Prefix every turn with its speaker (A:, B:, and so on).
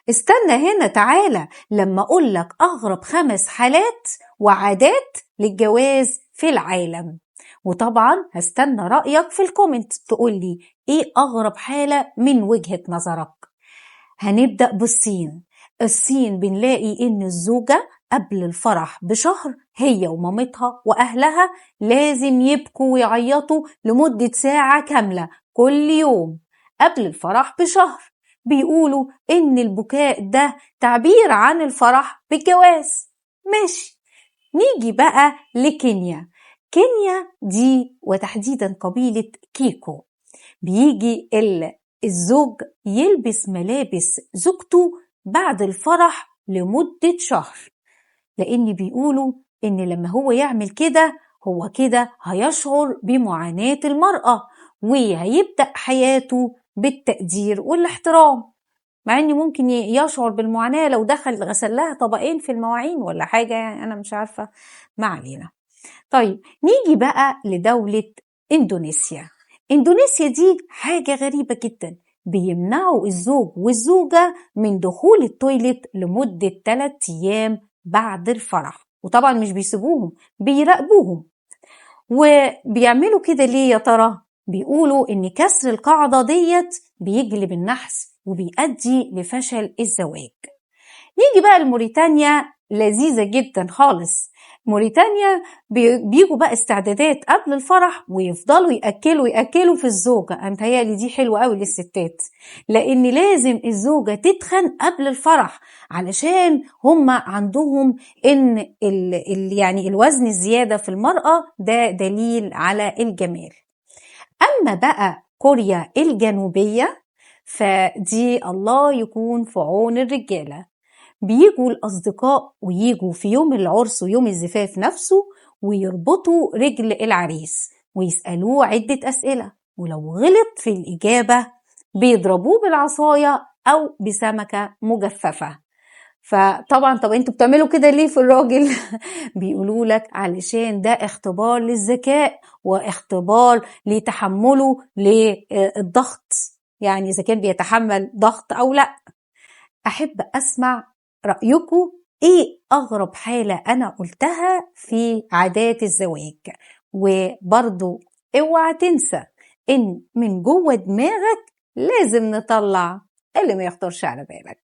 A: استنى هنا تعالى لما أقولك أغرب 5 حالات وعادات للجواز في العالم. وطبعا هستنى رأيك في الكومنت تقولي إيه أغرب حالة من وجهة نظرك. هنبدأ بالصين. الصين بنلاقي إن الزوجة قبل الفرح بشهر هي ومامتها وأهلها لازم يبكوا ويعيطوا لمدة ساعة كاملة كل يوم قبل الفرح بشهر. بيقولوا إن البكاء ده تعبير عن الفرح بالجواز. ماشي، نيجي بقى لكينيا. كينيا دي وتحديدا قبيلة كيكو بيجي الزوج يلبس ملابس زوجته بعد الفرح لمدة شهر، لأن بيقولوا إن لما هو يعمل كده هو كده هيشعر بمعاناة المرأة وهيبدأ حياته بالتقدير والاحترام، مع إن ممكن يشعر بالمعاناة لو دخل غسل لها طبقين في المواعين ولا حاجة، يعني أنا مش عارفة، ما علينا. طيب نيجي بقى لدولة إندونيسيا. إندونيسيا دي حاجة غريبة جدا، بيمنعوا الزوج والزوجة من دخول التويليت لمدة 3 أيام بعد الفرح، وطبعا مش بيسيبوهم، بيراقبوهم. وبيعملوا كده ليه يا ترى؟ بيقولوا إن كسر القاعدة ديت بيجلب النحس وبيؤدي لفشل الزواج. نيجي بقى لموريتانيا، لذيذة جدا خالص. موريتانيا بيجوا بقى استعدادات قبل الفرح ويفضلوا يأكلوا في الزوجة. أنا متهيألي دي حلوة قوي للستات، لأن لازم الزوجة تتخن قبل الفرح علشان هم عندهم إن يعني الوزن الزيادة في المرأة ده دليل على الجمال. أما بقى كوريا الجنوبية فدي الله يكون في عون الرجالة. بيجوا الأصدقاء ويجوا في يوم العرس ويوم الزفاف نفسه ويربطوا رجل العريس ويسألوه عدة أسئلة، ولو غلط في الإجابة بيضربوه بالعصاية أو بسمكة مجففة. فطبعا طب انتوا بتعملوا كده ليه في الراجل؟ بيقولوا لك علشان ده اختبار للذكاء واختبار لتحمله للضغط، يعني إذا كان بيتحمل ضغط أو لا. أحب أسمع رأيكم، إيه أغرب حالة أنا قلتها في عادات الزواج؟ وبرضو اوعى تنسى إن من جوه دماغك لازم نطلع اللي ما يخطرش على بالك.